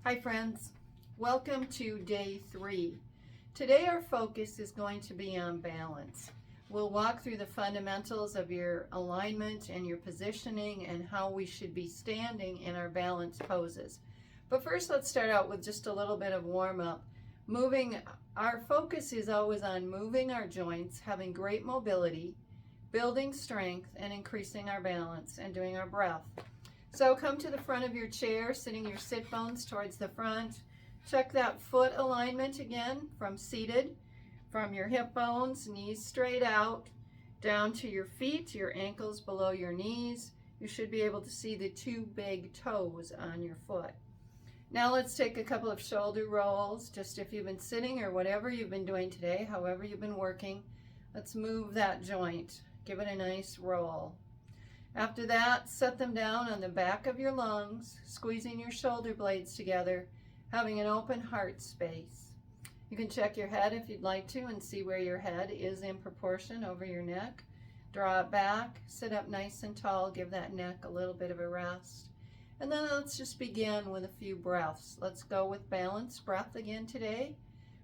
Hi friends, welcome to day 3. Today our focus is going to be on balance. We'll walk through the fundamentals of your alignment and your positioning and how we should be standing in our balance poses. But first let's start out with just a little bit of warm-up. Our focus is always on moving our joints, having great mobility, building strength, and increasing our balance and doing our breath. So come to the front of your chair, sitting your sit bones towards the front. Check that foot alignment again from seated, from your hip bones, knees straight out, down to your feet, your ankles below your knees. You should be able to see the 2 big toes on your foot. Now let's take a couple of shoulder rolls, just if you've been sitting or whatever you've been doing today, however you've been working. Let's move that joint. Give it a nice roll. After that, set them down on the back of your lungs, squeezing your shoulder blades together, having an open heart space. You can check your head if you'd like to and see where your head is in proportion over your neck. Draw it back, sit up nice and tall, give that neck a little bit of a rest. And then let's just begin with a few breaths. Let's go with balanced breath again today.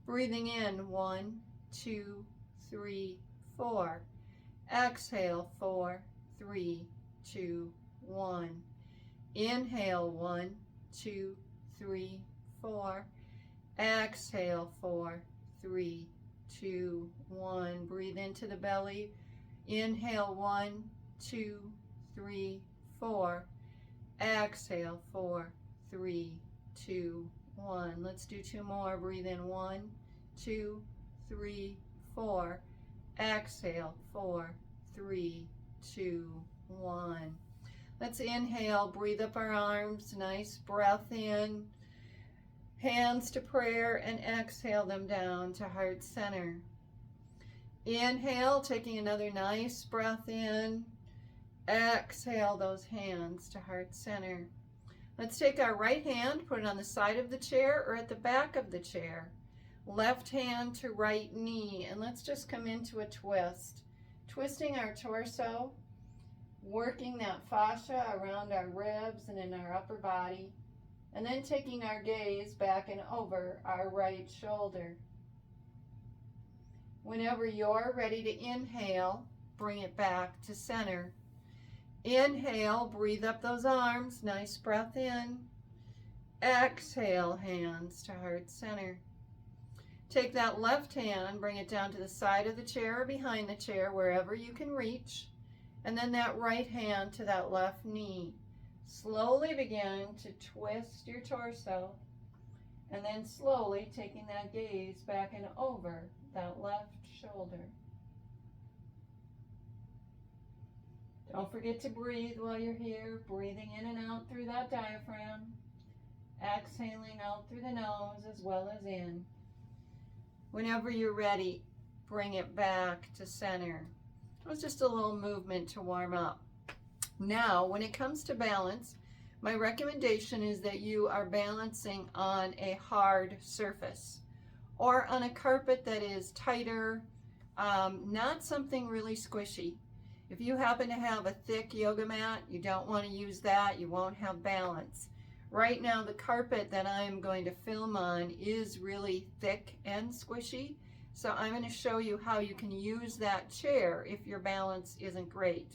Breathing in, 1, 2, 3, 4. Exhale, 4, 3, 2, 1. Inhale, 1, 2, 3, 4. Exhale, 4, 3, 2, 1. Breathe into the belly. Inhale, 1, 2, 3, 4. Exhale, 4, 3, 2, 1. Let's do 2 more. Breathe in, 1, 2, 3, 4. Exhale, 4, 3, 2, 1. Let's inhale, breathe up our arms, nice breath in, hands to prayer, and exhale them down to heart center. Inhale, taking another nice breath in, exhale those hands to heart center. Let's take our right hand, put it on the side of the chair or at the back of the chair. Left hand to right knee, and let's just come into a twist. Twisting our torso, working that fascia around our ribs and in our upper body, and then taking our gaze back and over our right shoulder. Whenever you're ready to inhale, bring it back to center. Inhale, breathe up those arms, nice breath in. Exhale, hands to heart center. Take that left hand, bring it down to the side of the chair or behind the chair, wherever you can reach. And then that right hand to that left knee. Slowly begin to twist your torso. And then slowly taking that gaze back and over that left shoulder. Don't forget to breathe while you're here. Breathing in and out through that diaphragm. Exhaling out through the nose as well as in. Whenever you're ready, bring it back to center. It was just a little movement to warm up. Now, when it comes to balance, my recommendation is that you are balancing on a hard surface or on a carpet that is tighter, not something really squishy. If you happen to have a thick yoga mat, you don't want to use that, you won't have balance. Right now, the carpet that I'm going to film on is really thick and squishy, so I'm going to show you how you can use that chair if your balance isn't great.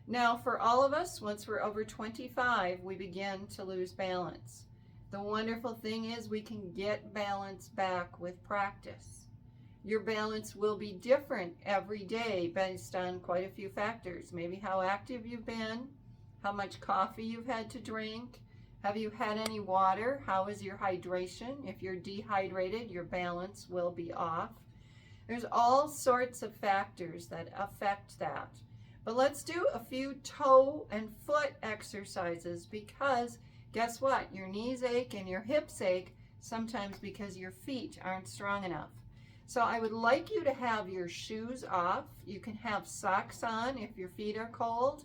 Now, for all of us, once we're over 25, we begin to lose balance. The wonderful thing is we can get balance back with practice. Your balance will be different every day based on quite a few factors. Maybe how active you've been, how much coffee you've had to drink. Have you had any water? How is your hydration? If you're dehydrated, your balance will be off. There's all sorts of factors that affect that. But let's do a few toe and foot exercises because guess what? Your knees ache and your hips ache sometimes because your feet aren't strong enough. So I would like you to have your shoes off. You can have socks on if your feet are cold.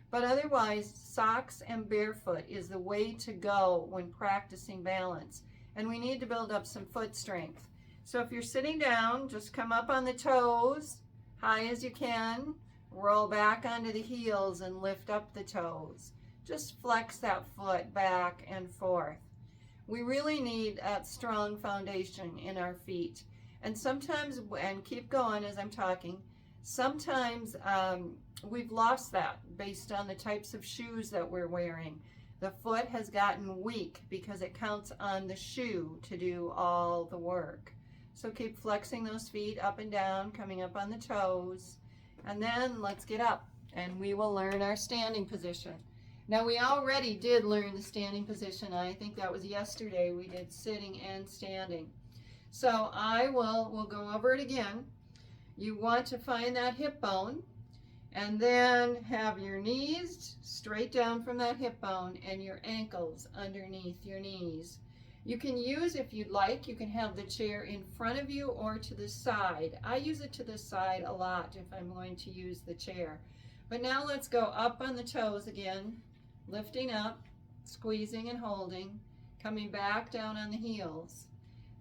But otherwise, socks and barefoot is the way to go when practicing balance. And we need to build up some foot strength. So if you're sitting down, just come up on the toes, high as you can. Roll back onto the heels and lift up the toes. Just flex that foot back and forth. We really need that strong foundation in our feet. And sometimes, and keep going as I'm talking, sometimes we've lost that based on the types of shoes that we're wearing. The foot has gotten weak because it counts on the shoe to do all the work. So keep flexing those feet up and down, coming up on the toes, and then let's get up and we will learn our standing position. Now we already did learn the standing position. I think that was yesterday. We did sitting and standing. So we'll go over it again. You want to find that hip bone and then have your knees straight down from that hip bone and your ankles underneath your knees. You can use, if you'd like, you can have the chair in front of you or to the side. I use it to the side a lot if I'm going to use the chair. But now let's go up on the toes again, lifting up, squeezing and holding, coming back down on the heels.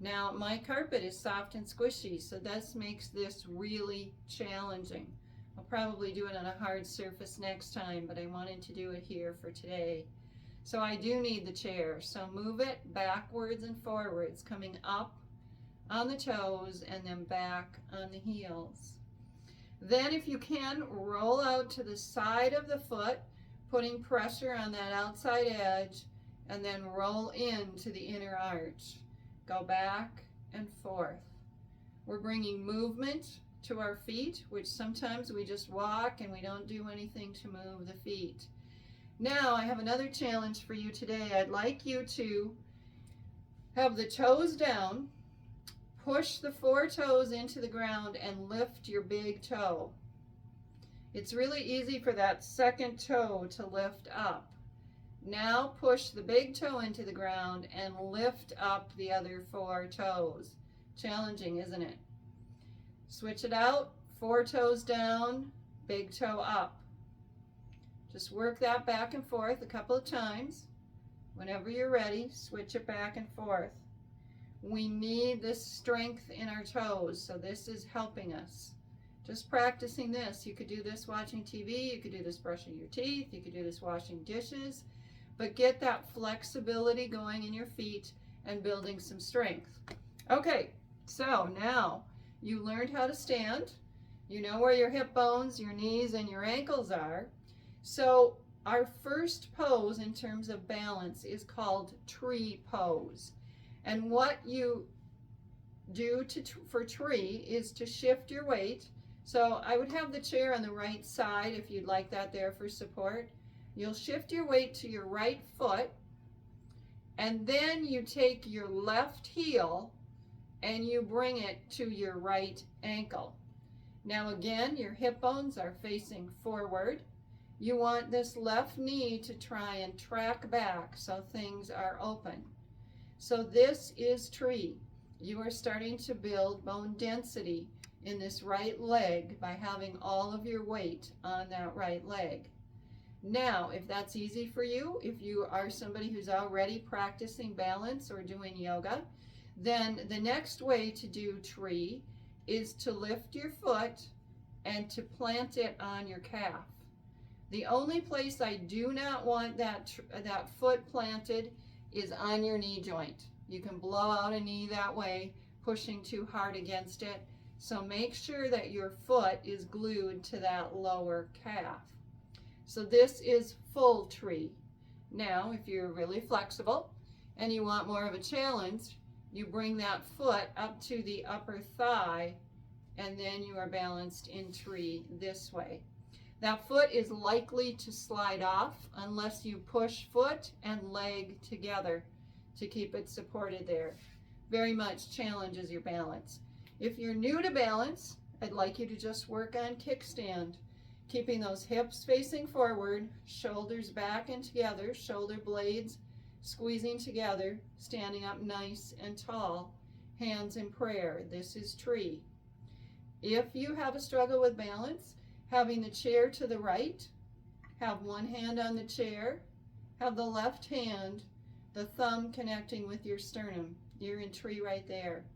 Now my carpet is soft and squishy, so this makes this really challenging. I'll probably do it on a hard surface next time, but I wanted to do it here for today. So I do need the chair. So move it backwards and forwards, coming up on the toes and then back on the heels. Then if you can, roll out to the side of the foot, putting pressure on that outside edge, and then roll into the inner arch. Go back and forth. We're bringing movement to our feet, which sometimes we just walk and we don't do anything to move the feet. Now I have another challenge for you today. I'd like you to have the toes down, push the 4 toes into the ground and lift your big toe. It's really easy for that second toe to lift up. Now push the big toe into the ground and lift up the other 4 toes. Challenging, isn't it? Switch it out, 4 toes down, big toe up. Just work that back and forth a couple of times. Whenever you're ready, switch it back and forth. We need this strength in our toes, so this is helping us. Just practicing this. You could do this watching TV, you could do this brushing your teeth, you could do this washing dishes, but get that flexibility going in your feet and building some strength. Okay, so now you learned how to stand. You know where your hip bones, your knees, and your ankles are. So our first pose in terms of balance is called tree pose. And what you do for tree is to shift your weight. So I would have the chair on the right side if you'd like that there for support. You'll shift your weight to your right foot, and then you take your left heel and you bring it to your right ankle. Now again, your hip bones are facing forward. You want this left knee to try and track back so things are open. So this is tree. You are starting to build bone density in this right leg by having all of your weight on that right leg. Now, if that's easy for you, if you are somebody who's already practicing balance or doing yoga, then the next way to do tree is to lift your foot and to plant it on your calf. The only place I do not want that foot planted is on your knee joint. You can blow out a knee that way, pushing too hard against it. So make sure that your foot is glued to that lower calf. So this is full tree. Now, if you're really flexible and you want more of a challenge, you bring that foot up to the upper thigh, and then you are balanced in tree this way. That foot is likely to slide off unless you push foot and leg together to keep it supported there. Very much challenges your balance. If you're new to balance, I'd like you to just work on kickstand, keeping those hips facing forward, shoulders back and together, shoulder blades squeezing together, standing up nice and tall, hands in prayer. This is tree. If you have a struggle with balance, having the chair to the right, have one hand on the chair, have the left hand, the thumb connecting with your sternum. You're in tree right there.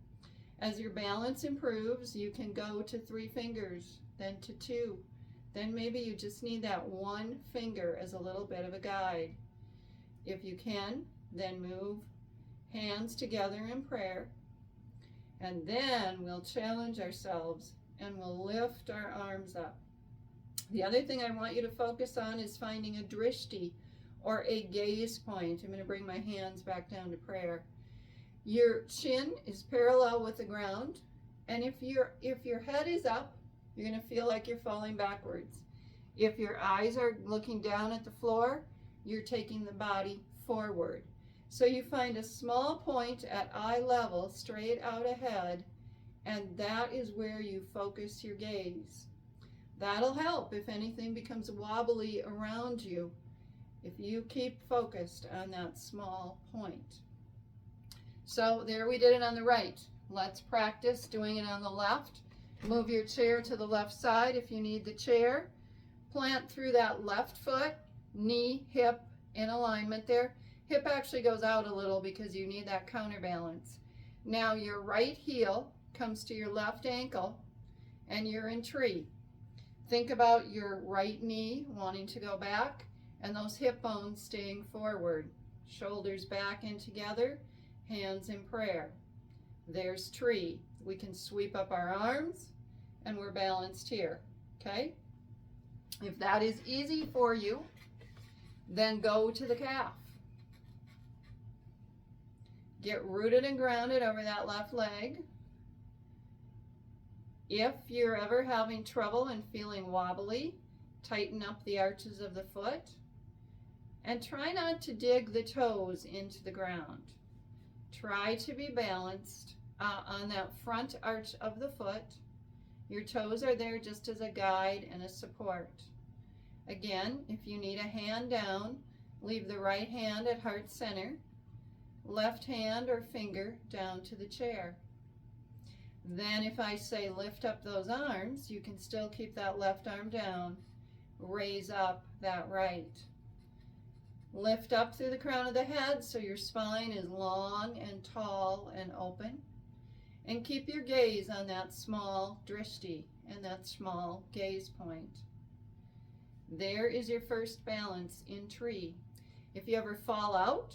As your balance improves, you can go to 3 fingers, then to 2. Then maybe you just need that 1 finger as a little bit of a guide. If you can, then move hands together in prayer, and then we'll challenge ourselves and we'll lift our arms up. The other thing I want you to focus on is finding a drishti, or a gaze point. I'm going to bring my hands back down to prayer. Your chin is parallel with the ground, and if your head is up, you're going to feel like you're falling backwards. If your eyes are looking down at the floor, you're taking the body forward. So you find a small point at eye level, straight out ahead, and that is where you focus your gaze. That'll help if anything becomes wobbly around you, if you keep focused on that small point. So there, we did it on the right. Let's practice doing it on the left. Move your chair to the left side if you need the chair. Plant through that left foot, knee, hip in alignment there. Hip actually goes out a little because you need that counterbalance. Now your right heel comes to your left ankle and you're in tree. Think about your right knee wanting to go back and those hip bones staying forward. Shoulders back and together, hands in prayer. There's tree. We can sweep up our arms and we're balanced here, okay? If that is easy for you, then go to the calf. Get rooted and grounded over that left leg. If you're ever having trouble and feeling wobbly, tighten up the arches of the foot and try not to dig the toes into the ground. Try to be balanced on that front arch of the foot. Your toes are there just as a guide and a support. Again, if you need a hand down, leave the right hand at heart center, left hand or finger down to the chair. Then if I say lift up those arms, you can still keep that left arm down, raise up that right. Lift up through the crown of the head so your spine is long and tall and open. And keep your gaze on that small drishti and that small gaze point. There is your first balance in tree. If you ever fall out,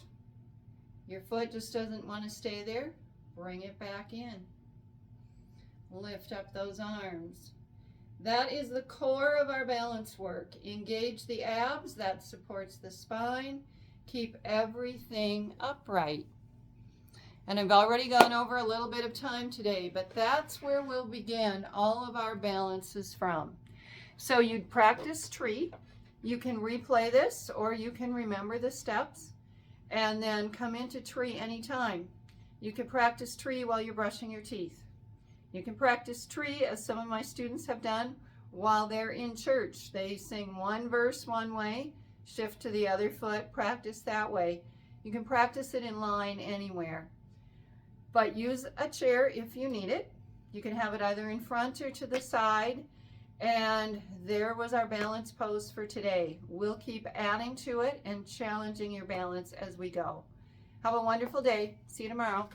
your foot just doesn't want to stay there, bring it back in. Lift up those arms. That is the core of our balance work. Engage the abs, that supports the spine. Keep everything upright. And I've already gone over a little bit of time today, but that's where we'll begin all of our balances from. So you'd practice tree. You can replay this or you can remember the steps and then come into tree anytime. You can practice tree while you're brushing your teeth. You can practice tree, as some of my students have done, while they're in church. They sing one verse one way, shift to the other foot, practice that way. You can practice it in line anywhere. But use a chair if you need it. You can have it either in front or to the side. And there was our balance pose for today. We'll keep adding to it and challenging your balance as we go. Have a wonderful day. See you tomorrow.